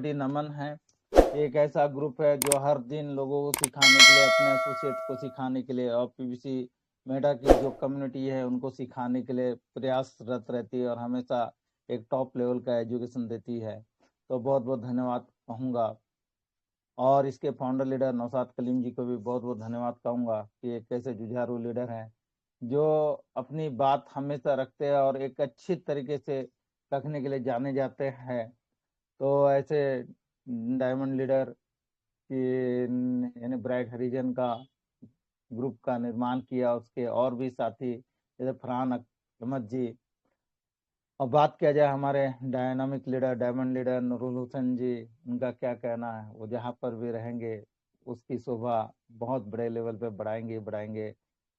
कोटि नमन है। एक ऐसा ग्रुप है जो हर दिन लोगों को सिखाने के लिए, अपने एसोसिएट को सिखाने के लिए और पीवीसी मेटा की जो कम्युनिटी है उनको सिखाने के लिए प्रयासरत रहती है और हमेशा एक टॉप लेवल का एजुकेशन देती है। तो बहुत बहुत धन्यवाद कहूँगा। और इसके फाउंडर लीडर नौशाद कलीम जी को भी बहुत बहुत धन्यवाद कहूँगा कि एक ऐसे जुझारू लीडर हैं जो अपनी बात हमेशा रखते हैं और एक अच्छी तरीके से रखने के लिए जाने जाते हैं। तो ऐसे डायमंड लीडर की यानी ब्राइट हरिजन का ग्रुप का निर्माण किया, उसके और भी साथी जैसे फरहान अहमद जी। और बात किया जाए हमारे dynamic leader, diamond leader Noorul Hussain ji, उनका क्या कहना है, वो जहाँ पर भी रहेंगे उसकी शोभा बहुत बड़े लेवल पे बढ़ाएंगे।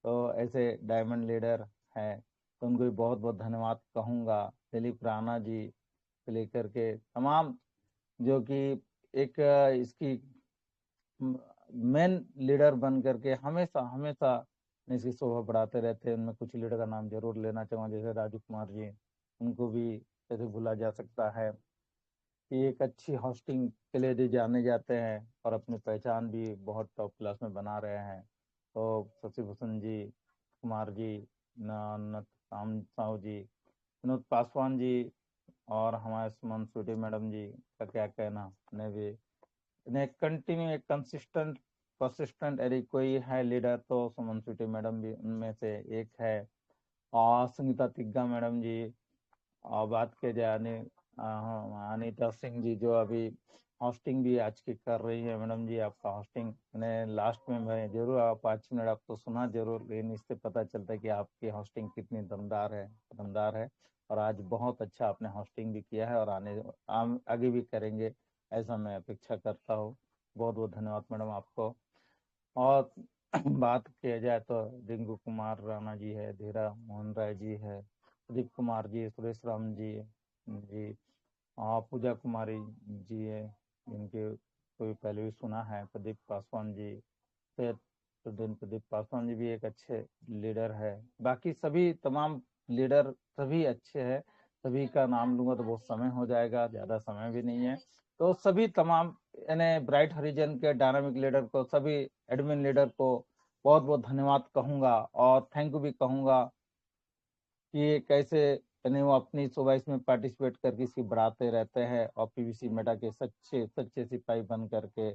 तो ऐसे डायमंड लीडर हैं तो उनको भी बहुत बहुत धन्यवाद कहूँगा। दिलीप राणा जी से लेकर के तमाम जो कि एक इसकी मेन लीडर बन करके हमेशा हमेशा इसकी शोभा बढ़ाते रहते हैं। उनमें कुछ लीडर का नाम जरूर लेना चाहूँगा, जैसे राजू कुमार जी, उनको भी कैसे भूला जा सकता है कि एक अच्छी होस्टिंग के लिए भी जाने जाते हैं और अपनी पहचान भी बहुत टॉप क्लास में बना रहे हैं। तो शशि भूषण जी, कुमार जी, नथ राम साहू जी, विनोद पासवान जी और हमारे सुमन स्वीटी मैडम जी का क्या कहना, उन्हें भी इन्हें कंटिन्यू एक कंसिस्टेंट परसिस्टेंट यदि कोई है लीडर तो सुमन स्वीटी मैडम भी उनमें से एक है। और संगीता तिग्गा मैडम जी। और बात की जाए अनीता सिंह जी जो अभी होस्टिंग भी आज की कर रही है। मैडम जी आपका होस्टिंग मैंने लास्ट में मैं जरूर आप 5 मिनट आपको सुना जरूर, लेकिन इससे पता चलता है कि आपकी होस्टिंग कितनी दमदार है। और आज बहुत अच्छा आपने होस्टिंग भी किया है और आगे भी करेंगे ऐसा मैं अपेक्षा करता हूँ। बहुत बहुत धन्यवाद मैडम आपको। और बात किया जाए तो रिंकू कुमार राणा जी है, धीरा मोहन राय जी है, प्रदीप कुमार जी, सुरेश राम जी और पूजा कुमारी जी है, जिनके कोई पहले भी सुना है, प्रदीप पासवान जी, सैयद प्रदीप पासवान जी भी एक अच्छे लीडर है। बाकी सभी तमाम लीडर सभी अच्छे हैं, सभी का नाम लूंगा तो बहुत समय हो जाएगा, ज्यादा समय भी नहीं है। तो सभी तमाम यानी ब्राइट हरिजन के डायनामिक लीडर को, सभी एडमिन लीडर को बहुत बहुत धन्यवाद कहूंगा और थैंक यू भी कहूंगा कि कैसे यानी वो अपनी शोभा इसमें पार्टिसिपेट करके इसकी बढ़ाते रहते हैं और पीवीसी मेटा के सच्चे सच्चे सिपाही बन करके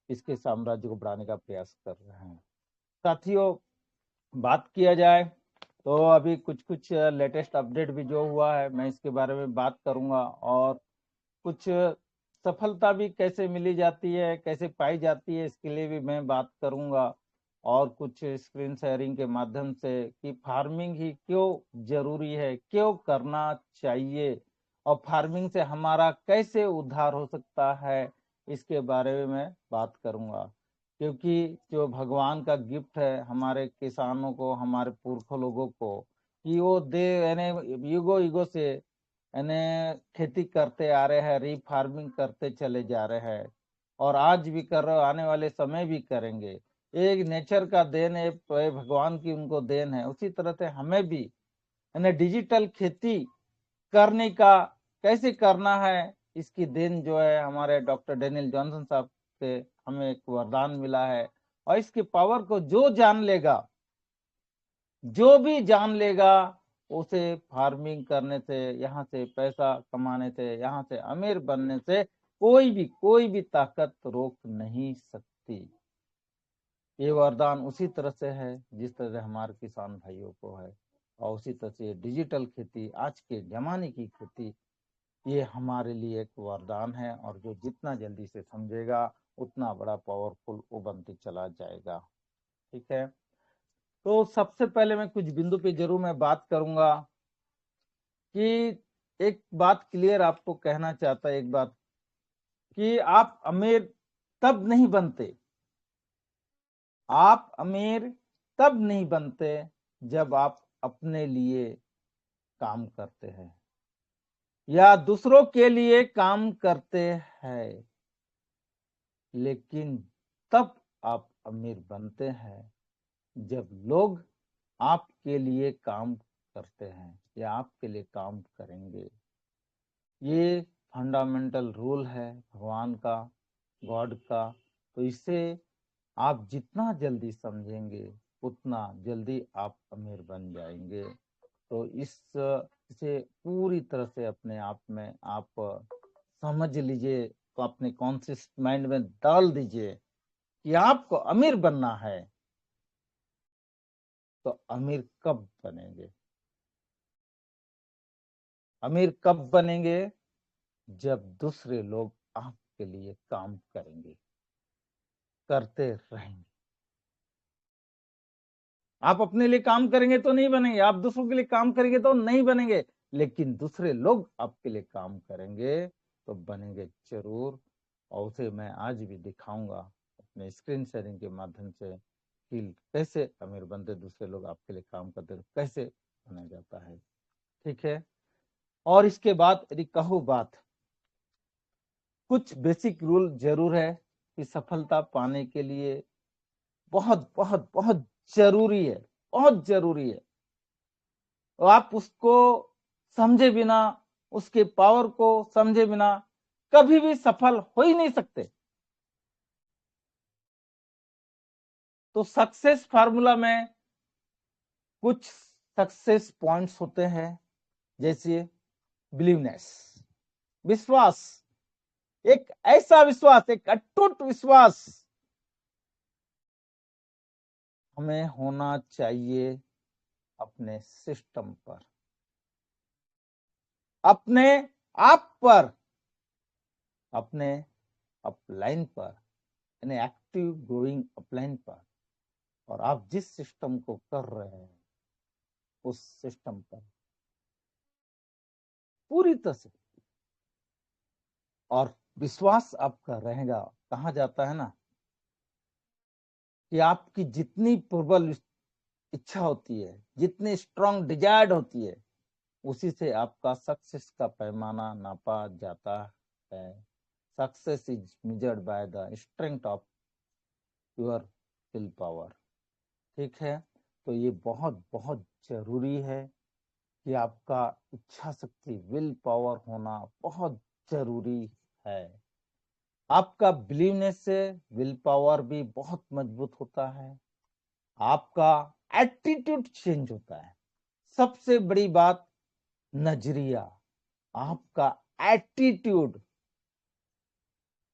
इसके साम्राज्य को बढ़ाने का प्रयास कर रहे हैं। साथियों, बात किया जाए तो अभी कुछ कुछ लेटेस्ट अपडेट भी जो हुआ है मैं इसके बारे में बात करूंगा और कुछ सफलता भी कैसे मिली जाती है, कैसे पाई जाती है, इसके लिए भी मैं बात करूंगा। और कुछ स्क्रीन शेयरिंग के माध्यम से कि फार्मिंग ही क्यों जरूरी है, क्यों करना चाहिए और फार्मिंग से हमारा कैसे उद्धार हो सकता है, इसके बारे में मैं बात करूंगा। क्योंकि जो भगवान का गिफ्ट है हमारे किसानों को, हमारे पुरखों लोगों को, कि वो दे यानी युगो से यानी खेती करते आ रहे हैं, रीफार्मिंग करते चले जा रहे हैं और आज भी कर रहे, आने वाले समय भी करेंगे। एक नेचर का देन है, भगवान की उनको देन है। उसी तरह से हमें भी यानी डिजिटल खेती करने का कैसे करना है, इसकी देन जो है हमारे डॉक्टर डेनियल जॉनसन साहब से हमें एक वरदान मिला है। और इसकी पावर को जो जान लेगा, जो भी जान लेगा, उसे फार्मिंग करने से, यहाँ से पैसा कमाने से, यहाँ से अमीर बनने से कोई भी ताकत रोक नहीं सकती। ये वरदान उसी तरह से है जिस तरह से हमारे किसान भाइयों को है और उसी तरह से डिजिटल खेती, आज के जमाने की खेती, ये हमारे लिए एक वरदान है और जो जितना जल्दी से समझेगा उतना बड़ा पावरफुल वो बनते चला जाएगा। ठीक है, तो सबसे पहले मैं कुछ बिंदु पे जरूर मैं बात करूंगा कि एक बात क्लियर आपको कहना चाहता है, एक बात कि आप अमीर तब नहीं बनते, आप अमीर तब नहीं बनते जब आप अपने लिए काम करते हैं या दूसरों के लिए काम करते हैं, लेकिन तब आप अमीर बनते हैं जब लोग आपके लिए काम करते हैं या आपके लिए काम करेंगे। ये फंडामेंटल रूल है भगवान का, गॉड का। तो इसे आप जितना जल्दी समझेंगे उतना जल्दी आप अमीर बन जाएंगे। तो इसे पूरी तरह से अपने आप में आप समझ लीजिए, तो अपने कॉन्शियस माइंड में डाल दीजिए कि आपको अमीर बनना है। तो अमीर कब बनेंगे? अमीर कब बनेंगे? जब दूसरे लोग आपके लिए काम करेंगे, करते रहेंगे। आप अपने लिए काम करेंगे तो नहीं बनेंगे, आप दूसरों के लिए काम करेंगे तो नहीं बनेंगे, लेकिन दूसरे लोग आपके लिए काम करेंगे तो बनेंगे जरूर। और उसे मैं आज भी दिखाऊंगा अपने स्क्रीन शेयरिंग के माध्यम से कि कैसे अमीर बनते, दूसरे लोग आपके लिए काम करते तो कैसे बना जाता है। ठीक है। और इसके बाद यदि कहूँ बात, कुछ बेसिक रूल जरूर है कि सफलता पाने के लिए बहुत बहुत बहुत जरूरी है, बहुत जरूरी है। और आप उसको समझे बिना, उसके पावर को समझे बिना कभी भी सफल हो ही नहीं सकते। तो सक्सेस फार्मूला में कुछ सक्सेस पॉइंट्स होते हैं, जैसे बिलीवनेस, विश्वास, एक ऐसा विश्वास, एक अटूट विश्वास हमें होना चाहिए अपने सिस्टम पर, अपने आप पर, अपने अपलाइन पर, यानी एक्टिव ग्रोइंग अपलाइन पर, और आप जिस सिस्टम को कर रहे हैं उस सिस्टम पर पूरी तरह से। और विश्वास आपका रहेगा, कहा जाता है ना कि आपकी जितनी प्रबल इच्छा होती है, जितनी स्ट्रांग डिजायर्ड होती है, उसी से आपका सक्सेस का पैमाना नापा जाता है। Success is measured by the strength of your will power. ठीक है। तो ये बहुत बहुत जरूरी है कि आपका इच्छा शक्ति, विल पावर होना बहुत जरूरी है। आपका बिलीवनेस से विल पावर भी बहुत मजबूत होता है। आपका एटीट्यूड चेंज होता है। सबसे बड़ी बात, नजरिया, आपका एटीट्यूड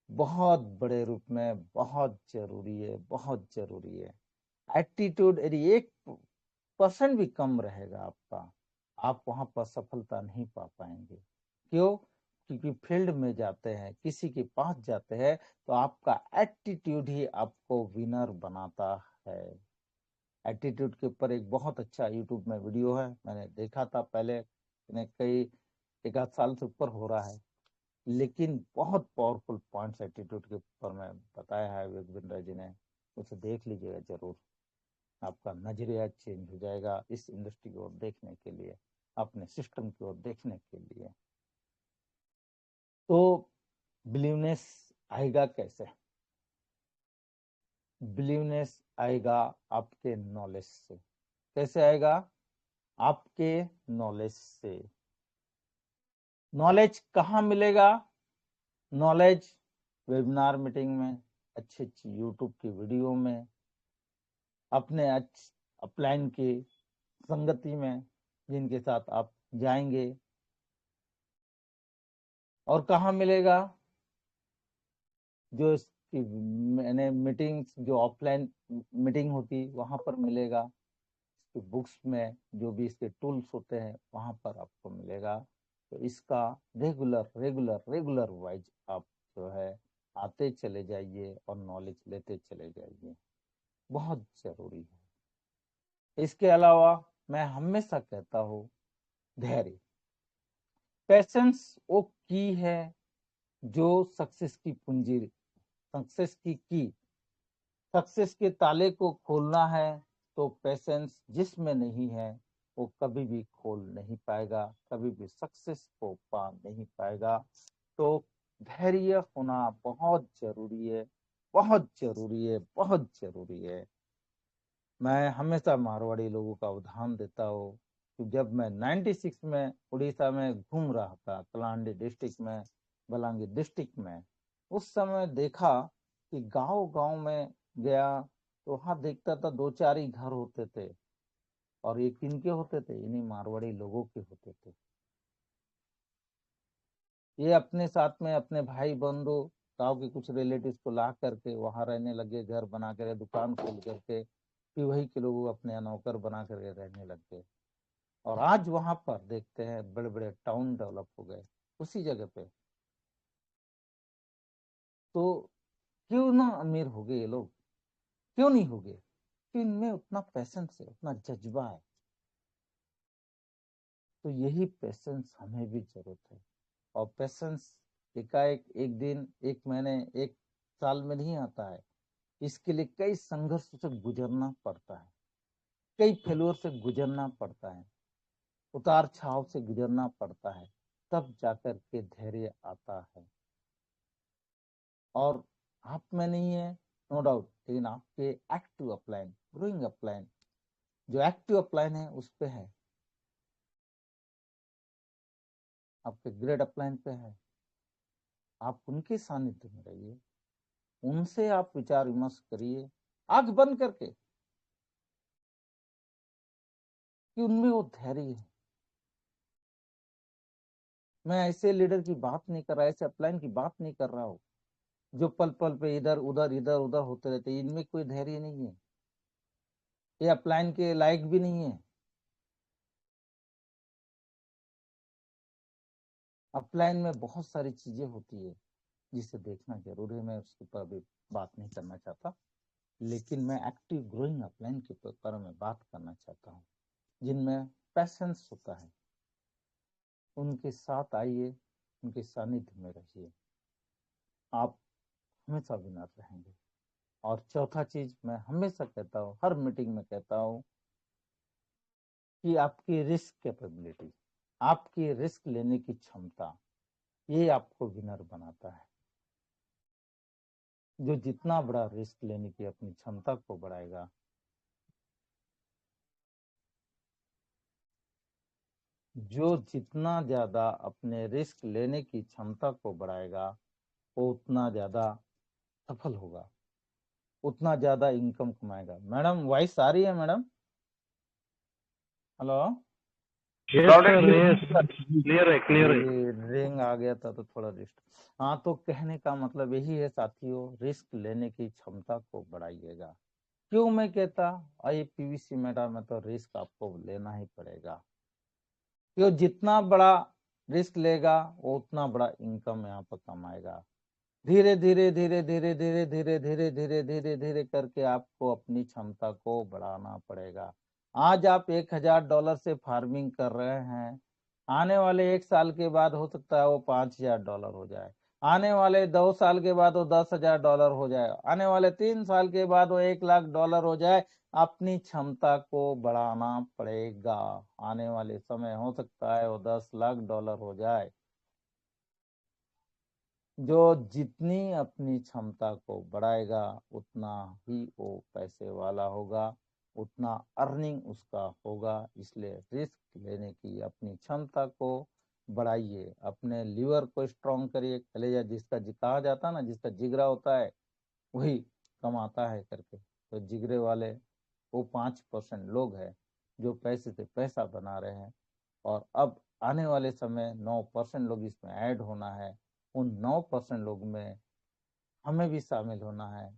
बहुत बड़े रूप में बहुत जरूरी है, बहुत जरूरी है। एटीट्यूड यदि 1% भी कम रहेगा आपका, आप वहां पर सफलता नहीं पा पाएंगे। क्यों? क्योंकि फील्ड में जाते हैं, किसी के पास जाते हैं, तो आपका एटीट्यूड ही आपको विनर बनाता है। एटीट्यूड के ऊपर एक बहुत अच्छा यूट्यूब में वीडियो है, मैंने देखा था पहले, कई 1 आध साल से ऊपर हो रहा है, लेकिन बहुत पावरफुल पॉइंट्स एटीट्यूड के ऊपर में बताया है विवेक जी ने। उसे देख लीजिएगा जरूर, आपका नजरिया चेंज हो जाएगा इस इंडस्ट्री की ओर देखने के लिए, अपने सिस्टम की ओर देखने के लिए। तो बिलीवनेस आएगा कैसे? बिलीवनेस आएगा आपके नॉलेज से। कैसे आएगा? आपके नॉलेज से। नॉलेज कहाँ मिलेगा? नॉलेज वेबिनार मीटिंग में, अच्छी अच्छी यूट्यूब की वीडियो में, अपने अपलाइन की संगति में जिनके साथ आप जाएंगे। और कहाँ मिलेगा? जो इसकी मैंने मीटिंग्स, जो ऑफलाइन मीटिंग होती वहां पर मिलेगा। बुक्स में जो भी इसके टूल्स होते हैं वहां पर आपको मिलेगा। तो इसका रेगुलर रेगुलर रेगुलर वाइज आप जो है आते चले जाइए और नॉलेज लेते चले जाइए, बहुत जरूरी है। इसके अलावा मैं हमेशा कहता हूँ, धैर्य, पेशेंस वो की है जो सक्सेस की पूंजी, सक्सेस की सक्सेस के ताले को खोलना है। तो पेशेंस जिसमें नहीं है वो कभी भी खोल नहीं पाएगा, कभी भी सक्सेस को पा नहीं पाएगा। तो धैर्य होना बहुत जरूरी है, बहुत जरूरी है, बहुत जरूरी है। मैं हमेशा मारवाड़ी लोगों का उदाहरण देता हूँ कि जब मैं 96 में उड़ीसा में घूम रहा था, कलाहांडी डिस्ट्रिक्ट में, बलांगीर डिस्ट्रिक्ट में। उस समय देखा कि गांव गांव में गया तो वहां देखता था 2-4 ही घर होते थे, और ये किनके होते थे? इन्हीं मारवाड़ी लोगों के होते थे। ये अपने साथ में अपने भाई बंधु गांव के कुछ रिलेटिव्स को ला करके वहां रहने लगे, घर बना कर, दुकान खोल करके, फिर वही के लोग अपने नौकर बना करके रहने लग गए। और आज वहां पर देखते हैं बड़े बड़े टाउन डेवलप हो गए उसी जगह पे। तो क्यों ना अमीर हो गए ये लोग? क्यों नहीं हो गए? कि इनमें उतना पैसेंस है, उतना जज्बा है। तो यही पैसेंस हमें भी जरूरत है। और पैसेंस एकाएक एक दिन, एक महीने, एक साल में नहीं आता है। इसके लिए कई संघर्ष से गुजरना पड़ता है, कई फेल्योर से गुजरना पड़ता है, उतार छाव से गुजरना पड़ता है, तब जाकर के धैर्य आता है। और आप में नहीं है नो डाउट, लेकिन आपके एक्टिव अपलाइन, ग्रोइंग अपलाइन, जो एक्टिव अपलाइन है उस पे है, आपके ग्रेड अपलाइन पे है। आप उनके सानिध्य में रहिए, उनसे आप विचार विमर्श करिए, आंख बंद करके, कि उनमें वो धैर्य है। मैं ऐसे लीडर की बात नहीं कर रहा, ऐसे अपलाइन की बात नहीं कर रहा हूँ जो पल पल पे इधर उधर इधर उधर होते रहते। इनमें कोई धैर्य नहीं है, ये अपलाइन के लायक भी नहीं है। अपलाइन में बहुत सारी चीजें होती है जिसे देखना जरूरी है। मैं उसके ऊपर अभी बात नहीं करना चाहता, लेकिन मैं एक्टिव ग्रोइंग अपलाइन के ऊपर में बात करना चाहता हूँ, जिनमें पैसेंस होता है। उनके साथ आइए, उनके सानिध्य में रहिए, आप हमेशा विनर रहेंगे। और चौथा चीज मैं हमेशा कहता हूँ, हर मीटिंग में कहता हूँ, कि आपकी रिस्क कैपेबिलिटी, आपकी रिस्क लेने की क्षमता, ये आपको विनर बनाता है। जो जितना बड़ा रिस्क लेने की अपनी क्षमता को बढ़ाएगा, जो जितना ज्यादा अपने रिस्क लेने की क्षमता को बढ़ाएगा, वो उतना ज्यादा सफल होगा, उतना ज्यादा इनकम कमाएगा। मैडम वॉइस आ रही है मैडम? हेलो? क्लियर है, क्लियर है। रिंग आ गया था तो थोड़ा डिस्ट। हाँ, तो कहने का मतलब यही है साथियों, रिस्क लेने की क्षमता को बढ़ाइएगा। क्यों मैं कहता, आई पीवीसी मेटा में तो रिस्क आपको लेना ही पड़ेगा, क्यों? जितना बड़ा रिस्क लेगा वो उतना बड़ा इनकम यहाँ पर कमाएगा। धीरे धीरे धीरे धीरे धीरे धीरे धीरे धीरे धीरे धीरे करके आपको अपनी क्षमता को बढ़ाना पड़ेगा। आज आप $1000 से फार्मिंग कर रहे हैं, आने वाले 1 साल के बाद हो सकता है वो $5000 हो जाए, आने वाले 2 साल के बाद वो $10,000 हो जाए, आने वाले 3 साल के बाद वो $1,00,000 हो जाए। अपनी क्षमता को बढ़ाना पड़ेगा। आने वाले समय हो सकता है वो $10,00,000 हो जाए। जो जितनी अपनी क्षमता को बढ़ाएगा उतना ही वो पैसे वाला होगा, उतना अर्निंग उसका होगा। इसलिए रिस्क लेने की अपनी क्षमता को बढ़ाइए, अपने लीवर को स्ट्रॉन्ग करिए। कलेजा जिसका कहा जाता है ना, जिसका जिगरा होता है वही कमाता है करके। तो जिगरे वाले वो 5% लोग हैं जो पैसे से पैसा बना रहे हैं, और अब आने वाले समय 9% लोग इसमें ऐड होना है। उन 9% लोग में हमें भी शामिल होना है,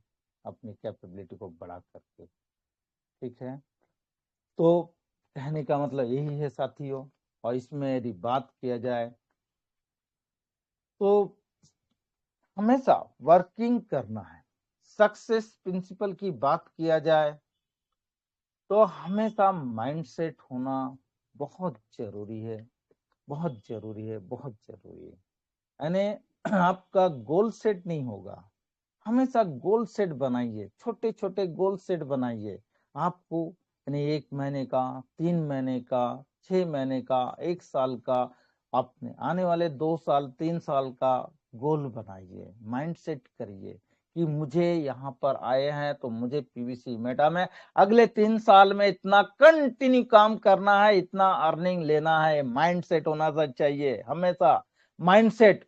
अपनी कैपेबिलिटी को बढ़ा करके। ठीक है, तो कहने का मतलब यही है साथियों। और इसमें यदि बात किया जाए तो हमेशा वर्किंग करना है। सक्सेस प्रिंसिपल की बात किया जाए तो हमेशा माइंडसेट होना बहुत जरूरी है, बहुत जरूरी है, बहुत जरूरी है। यानी आपका गोल सेट नहीं होगा, हमेशा गोल सेट बनाइए, छोटे छोटे गोल सेट बनाइए। आपको यानी 1 महीने का, 3 महीने का, 6 महीने का, 1 साल का, अपने आने वाले 2 साल 3 साल का गोल बनाइए, माइंड सेट करिए कि मुझे यहाँ पर आए हैं तो मुझे पीवीसी मेटा में अगले 3 साल में इतना कंटिन्यू काम करना है, इतना अर्निंग लेना है। माइंड सेट होना चाहिए हमेशा, माइंड सेट।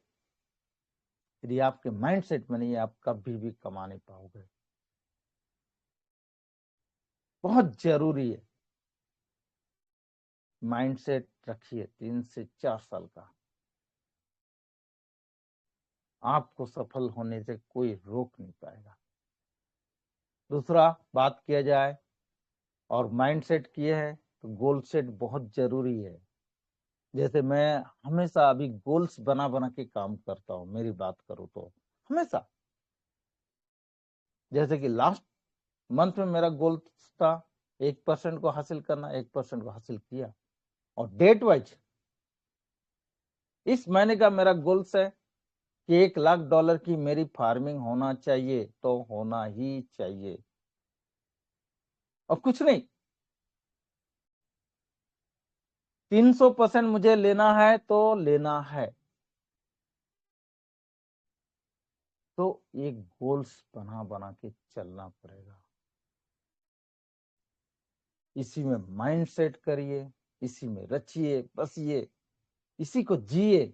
यदि आपके माइंडसेट में नहीं है, आप कभी भी कमा नहीं पाओगे। बहुत जरूरी है, माइंडसेट रखिए 3 से 4 साल का, आपको सफल होने से कोई रोक नहीं पाएगा। दूसरा बात किया जाए और माइंडसेट किए है तो गोल सेट बहुत जरूरी है। जैसे मैं हमेशा अभी गोल्स बना बना के काम करता हूँ, मेरी बात करूँ तो हमेशा, जैसे कि लास्ट मंथ में मेरा गोल था 1% को हासिल करना, 1% को हासिल किया। और डेट वाइज इस महीने का मेरा गोल्स है कि $1 लाख की मेरी फार्मिंग होना चाहिए, तो होना ही चाहिए और कुछ नहीं। 300% मुझे लेना है तो लेना है। तो एक गोल्स बना बना के चलना पड़ेगा। इसी में माइंड सेट करिए, इसी में रचिए बसिए, इसी को जिए।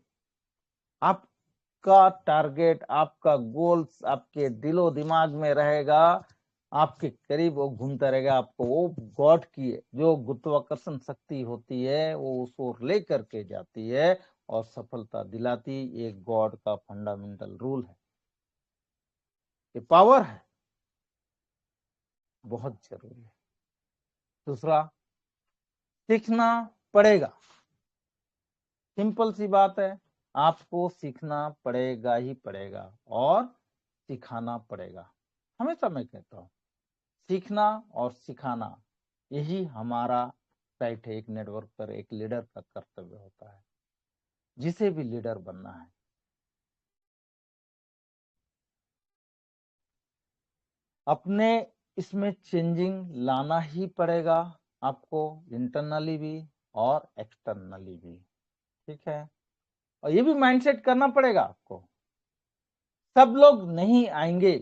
आपका टारगेट, आपका गोल्स आपके दिलो दिमाग में रहेगा, आपके करीब वो घूमता रहेगा। आपको वो गॉड की जो गुरुत्वाकर्षण शक्ति होती है वो उसको लेकर के जाती है और सफलता दिलाती। एक गॉड का फंडामेंटल रूल है, ये पावर है, बहुत जरूरी है। दूसरा, सीखना पड़ेगा। सिंपल सी बात है, आपको सीखना पड़ेगा ही पड़ेगा और सिखाना पड़ेगा। हमेशा मैं कहता हूँ सीखना और सिखाना यही हमारा राइट है। एक नेटवर्क पर एक लीडर का कर्तव्य होता है, जिसे भी लीडर बनना है। अपने इसमें चेंजिंग लाना ही पड़ेगा आपको, इंटरनली भी और एक्सटर्नली भी, ठीक है। और ये भी माइंडसेट करना पड़ेगा आपको, सब लोग नहीं आएंगे,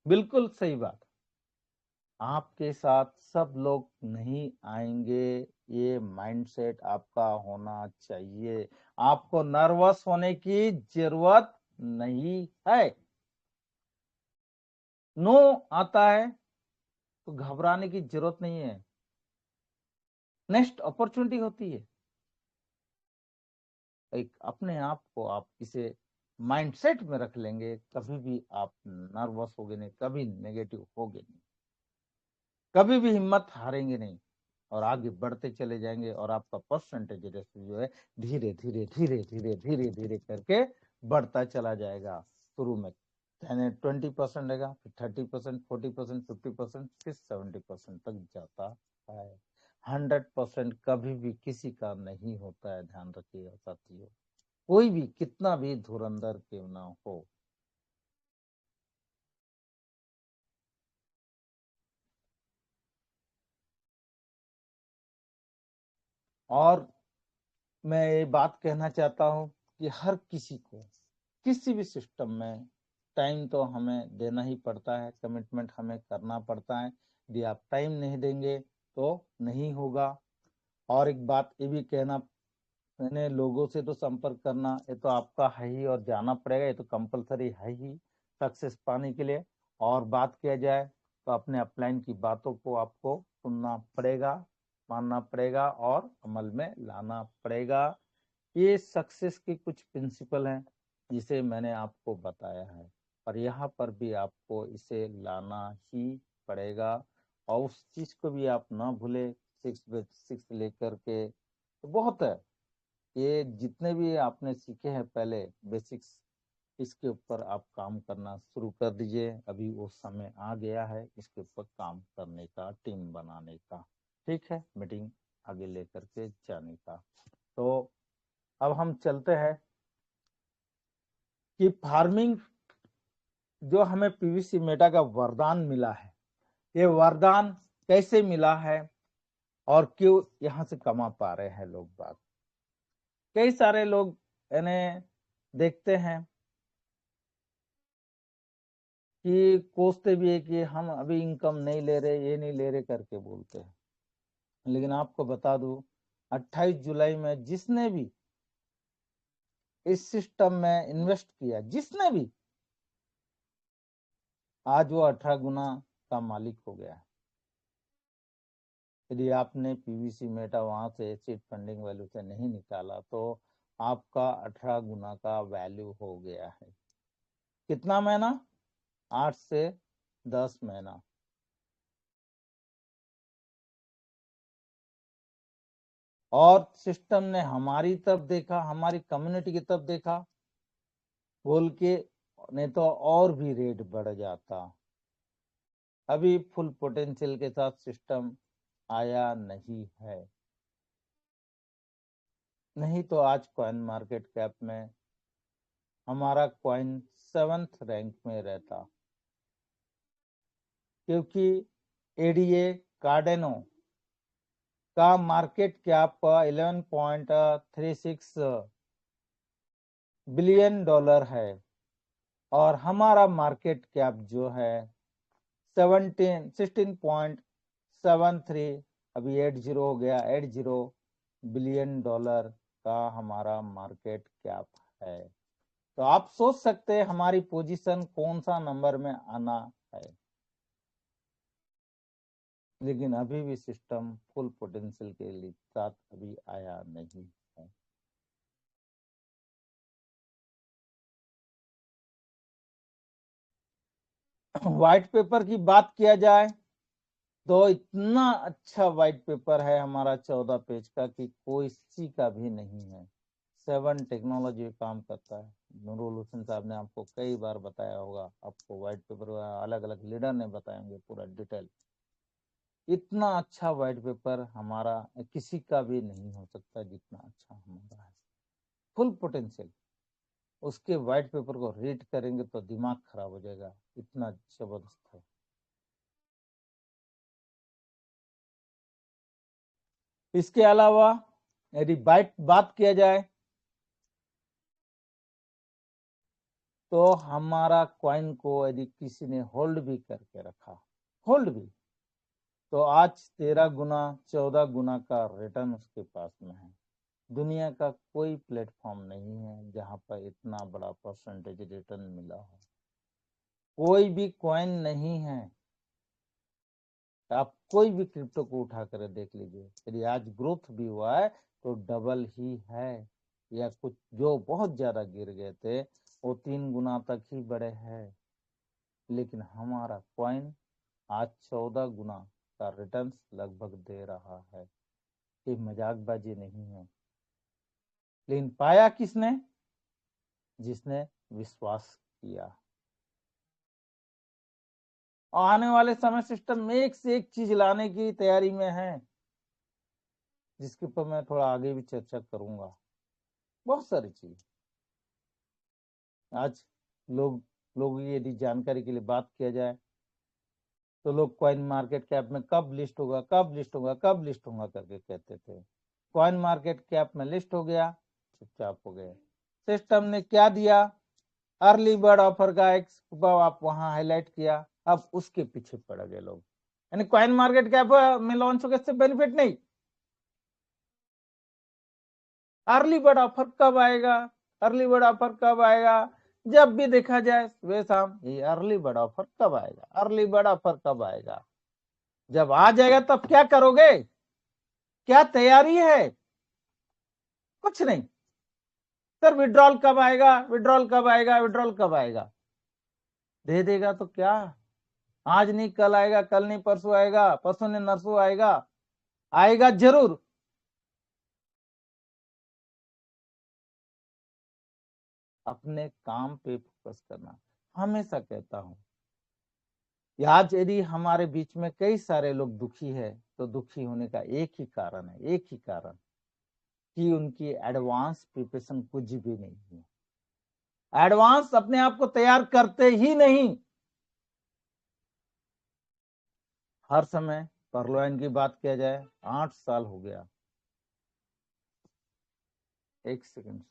बिल्कुल सही बात। आपके साथ सब लोग नहीं आएंगे, ये माइंडसेट आपका होना चाहिए। आपको नर्वस होने की जरूरत नहीं है। नो आता है तो घबराने की जरूरत नहीं है, नेक्स्ट अपॉर्चुनिटी होती है। एक अपने आप को आप इसे माइंडसेट में रख लेंगे, कभी भी आप नर्वस होगे नहीं, कभी नेगेटिव होगे नहीं, कभी भी हिम्मत हारेंगे नहीं और आगे बढ़ते चले जाएंगे। और आपका परसेंटेज रेशियो जो है धीरे धीरे धीरे धीरे धीरे धीरे करके बढ़ता चला जाएगा। शुरू में 20% रहेगा, फिर 30%, 40%, 50%, फिर 70% तक जाता है। 100% कभी भी किसी का नहीं होता है, ध्यान रखिएगा साथियों, कोई भी कितना भी धुरंधर क्यों ना हो। और मैं ये बात कहना चाहता हूँ कि हर किसी को किसी भी सिस्टम में टाइम तो हमें देना ही पड़ता है, कमिटमेंट हमें करना पड़ता है। यदि आप टाइम नहीं देंगे तो नहीं होगा। और एक बात ये भी कहना, मैंने लोगों से तो संपर्क करना ये तो आपका है ही और जाना पड़ेगा, ये तो कंपलसरी है ही सक्सेस पाने के लिए। और बात किया जाए तो अपने अपलाइन की बातों को आपको सुनना पड़ेगा, मानना पड़ेगा और अमल में लाना पड़ेगा। ये सक्सेस की कुछ प्रिंसिपल हैं जिसे मैंने आपको बताया है, और यहाँ पर भी आपको इसे लाना ही पड़ेगा। और उस चीज को भी आप ना भूले, 6 लेकर के तो बहुत है। ये जितने भी आपने सीखे हैं पहले बेसिक्स, इसके ऊपर आप काम करना शुरू कर दीजिए। अभी वो समय आ गया है इसके ऊपर काम करने का, टीम बनाने का, ठीक है, मीटिंग आगे लेकर के जाने का। तो अब हम चलते हैं कि फार्मिंग जो हमें पीवीसी मेटा का वरदान मिला है, ये वरदान कैसे मिला है और क्यों यहाँ से कमा पा रहे हैं लोग बात। कई सारे लोग इन्हें देखते हैं कि कोसते भी है कि हम अभी इनकम नहीं ले रहे, ये नहीं ले रहे करके बोलते हैं। लेकिन आपको बता दूं 28 जुलाई में जिसने भी इस सिस्टम में इन्वेस्ट किया, जिसने भी, आज वो 18 गुना का मालिक हो गया है। यदि आपने पीवीसी मेटा वहां से सीड फंडिंग वैल्यू से नहीं निकाला तो आपका 18 गुना का वैल्यू हो गया है। कितना महीना? 8 से 10 महीना। और सिस्टम ने हमारी तरफ देखा, हमारी कम्युनिटी की तरफ देखा, बोल के नहीं तो और भी रेट बढ़ जाता। अभी फुल पोटेंशियल के साथ सिस्टम आया नहीं है, नहीं तो आज कॉइन मार्केट कैप में हमारा कॉइन 7th रैंक में रहता, क्योंकि एडीए कार्डेनो का मार्केट कैप 11.36 बिलियन डॉलर है और हमारा मार्केट कैप जो है 16.73, अभी 80 हो गया, 80 बिलियन डॉलर का हमारा मार्केट कैप है। तो आप सोच सकते हैं हमारी पोजीशन कौन सा नंबर में आना है। लेकिन अभी भी सिस्टम फुल पोटेंशियल के लिए साथ अभी आया नहीं है। व्हाइट पेपर की बात किया जाए तो इतना अच्छा व्हाइट पेपर है हमारा 14 पेज का कि कोई सी का भी नहीं है। 7 टेक्नोलॉजी काम करता है। नूरुल हुसैन साहब ने आपको कई बार बताया होगा, आपको व्हाइट पेपर अलग अलग लीडर ने बताएंगे पूरा डिटेल। इतना अच्छा व्हाइट पेपर हमारा किसी का भी नहीं हो सकता जितना अच्छा हमारा है। Full potential. उसके व्हाइट पेपर को रीड करेंगे तो दिमाग खराब हो जाएगा, इतना जबरदस्त है। इसके अलावा यदि बात किया जाए तो हमारा कॉइन को यदि किसी ने होल्ड भी करके रखा, होल्ड भी, तो आज 13 गुना 14 गुना का रिटर्न उसके पास में है। दुनिया का कोई प्लेटफॉर्म नहीं है जहां पर इतना बड़ा परसेंटेज रिटर्न मिला हो। कोई भी कॉइन नहीं है। आप कोई भी क्रिप्टो को उठा कर देख लीजिए, यदि आज ग्रोथ भी हुआ है तो डबल ही है, या कुछ जो बहुत ज्यादा गिर गए थे वो 3 गुना तक ही बढ़े हैं। लेकिन हमारा कॉइन आज 14 गुना का रिटर्न लगभग दे रहा है। ये मजाकबाजी नहीं है। लेकिन पाया किसने? जिसने विश्वास किया। और आने वाले समय सिस्टम में एक से एक चीज लाने की तैयारी में है, जिसके ऊपर मैं थोड़ा आगे भी चर्चा करूंगा। बहुत सारी चीज आज लोग यदि जानकारी के लिए बात किया जाए तो लोग कॉइन मार्केट कैप में कब लिस्ट होगा, कब लिस्ट होगा, कब लिस्ट होगा करके कहते थे। कॉइन मार्केट कैप में लिस्ट हो गया, चुपचाप हो गए। सिस्टम ने क्या दिया? अर्ली बर्ड ऑफर का एक आप वहां हाईलाइट किया, अब उसके पीछे पड़ गए लोग। यानी कॉइन मार्केट कैप में लॉन्च हो गया, इससे बेनिफिट नहीं। अर्ली बर्ड ऑफर कब आएगा? अर्ली बर्ड ऑफर कब आएगा? जब भी देखा जाए सुबह शाम ये अर्ली बर्ड ऑफर कब आएगा, अर्ली बर्ड ऑफर कब आएगा। जब आ जाएगा तब क्या करोगे? क्या तैयारी है? कुछ नहीं। सर विड्रॉल कब आएगा, विड्रॉल कब आएगा, विड्रॉल कब आएगा? दे देगा तो क्या, आज नहीं कल आएगा, कल नहीं परसों आएगा, परसों नहीं नरसों आएगा, आएगा जरूर। अपने काम पे फोकस करना, हमेशा कहता हूं। आज यदि हमारे बीच में कई सारे लोग दुखी है तो दुखी होने का एक ही कारण है, एक ही कारण, कि उनकी एडवांस प्रिपरेशन कुछ भी नहीं है। एडवांस अपने आप को तैयार करते ही नहीं। हर समय परलोयन की बात किया जाए, 8 साल हो गया। एक सेकंड।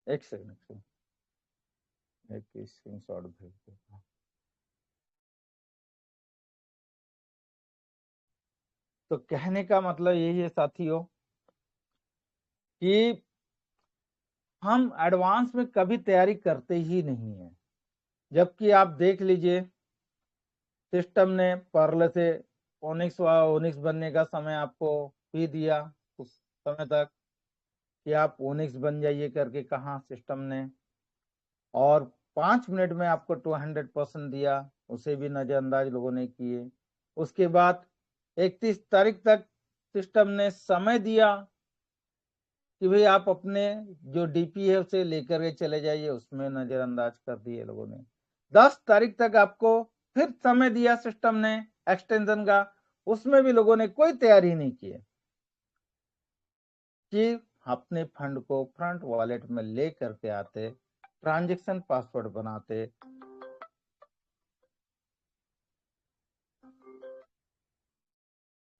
एक सेकंड, एक स्क्रीनशॉट भेज देता हूं। तो कहने का मतलब यही है साथियों कि हम एडवांस में कभी तैयारी करते ही नहीं है। जबकि आप देख लीजिए, सिस्टम ने पर्ल से ओनिक्स ओनिक्स बनने का समय आपको भी दिया उस समय तक कि आप ओनिक्स बन जाइए करके कहा सिस्टम ने, और 5 मिनट में आपको 200% दिया, उसे भी नजरअंदाज लोगों ने किए। उसके बाद 31 तारीख तक सिस्टम ने समय दिया कि भाई आप अपने जो डीपी है उसे लेकर के चले जाइए, उसमें नजरअंदाज कर दिए लोगों ने। 10 तारीख तक आपको फिर समय दिया सिस्टम ने एक्सटेंशन का, उसमें भी लोगों ने कोई तैयारी नहीं की कि अपने फंड को फ्रंट वॉलेट में ले करके आते, ट्रांजैक्शन पासवर्ड बनाते,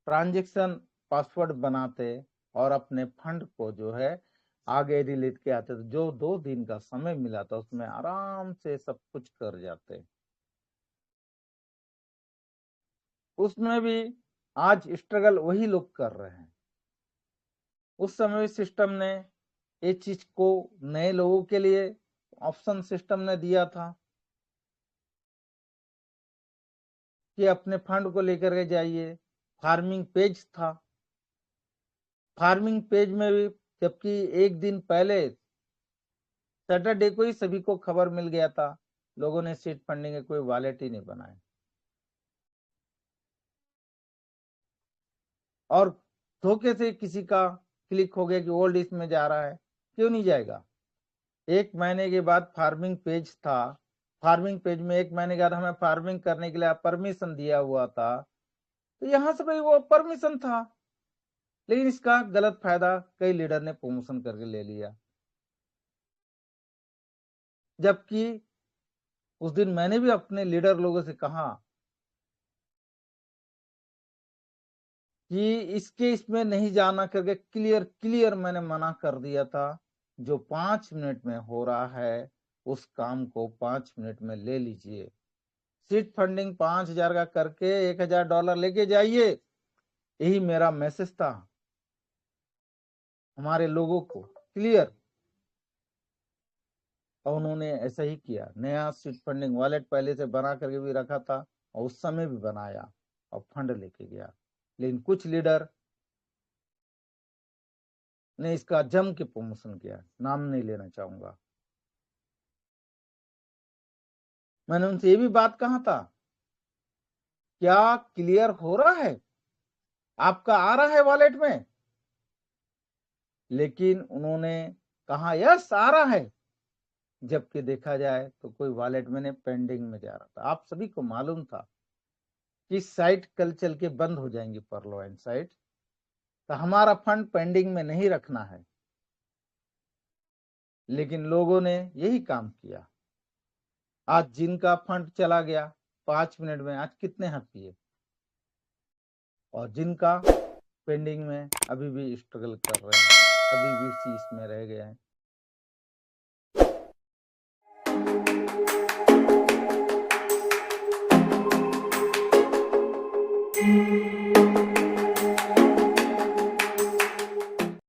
ट्रांजैक्शन पासवर्ड बनाते और अपने फंड को जो है आगे रिलीज के आते। तो जो 2 दिन का समय मिला था उसमें आराम से सब कुछ कर जाते। उसमें भी आज स्ट्रगल वही लोग कर रहे हैं। उस समय सिस्टम ने ये चीज को नए लोगों के लिए ऑप्शन सिस्टम ने दिया था कि अपने फंड को लेकर के जाइए। फार्मिंग पेज था, फार्मिंग पेज में भी, जबकि एक दिन पहले सैटरडे को ही सभी को खबर मिल गया था, लोगों ने सीड फंडिंग के कोई वॉलेट ही नहीं बनाए। और धोखे से किसी का क्लिक हो गया कि ओल्ड इसमें जा रहा है, क्यों नहीं जाएगा। 1 महीने के बाद फार्मिंग पेज था, फार्मिंग पेज में 1 महीने के बाद हमें फार्मिंग करने के लिए परमिशन दिया हुआ था, तो यहाँ से भाई वो परमिशन था, लेकिन इसका गलत फायदा कई लीडर ने प्रमोशन करके ले लिया। जबकि उस दिन मैंने भी अपने लीडर लोगों से कहा कि इसमें नहीं जाना करके क्लियर मैंने मना कर दिया था। जो 5 मिनट में हो रहा है उस काम को 5 मिनट में ले लीजिए। सीड फंडिंग 5,000 का करके $1,000 लेके जाइए, यही मेरा मैसेज था हमारे लोगों को, क्लियर। और उन्होंने ऐसा ही किया, नया सीड फंडिंग वॉलेट पहले से बना करके भी रखा था और उस समय भी बनाया और फंड लेके गया। लेकिन कुछ लीडर ने इसका जम के प्रमोशन किया, नाम नहीं लेना चाहूंगा। मैंने उनसे ये भी बात कहा था, क्या क्लियर हो रहा है, आपका आ रहा है वॉलेट में? लेकिन उन्होंने कहा यस आ रहा है, जबकि देखा जाए तो कोई वॉलेट में नहीं, पेंडिंग में जा रहा था। आप सभी को मालूम था कि साइट कल चल के बंद हो जाएंगी, परलो एंड साइट, तो हमारा फंड पेंडिंग में नहीं रखना है। लेकिन लोगों ने यही काम किया। आज जिनका फंड चला गया 5 मिनट में, आज कितने हाथ किए, और जिनका पेंडिंग में अभी भी स्ट्रगल कर रहे हैं, अभी भी उसी इसमें रह गए हैं।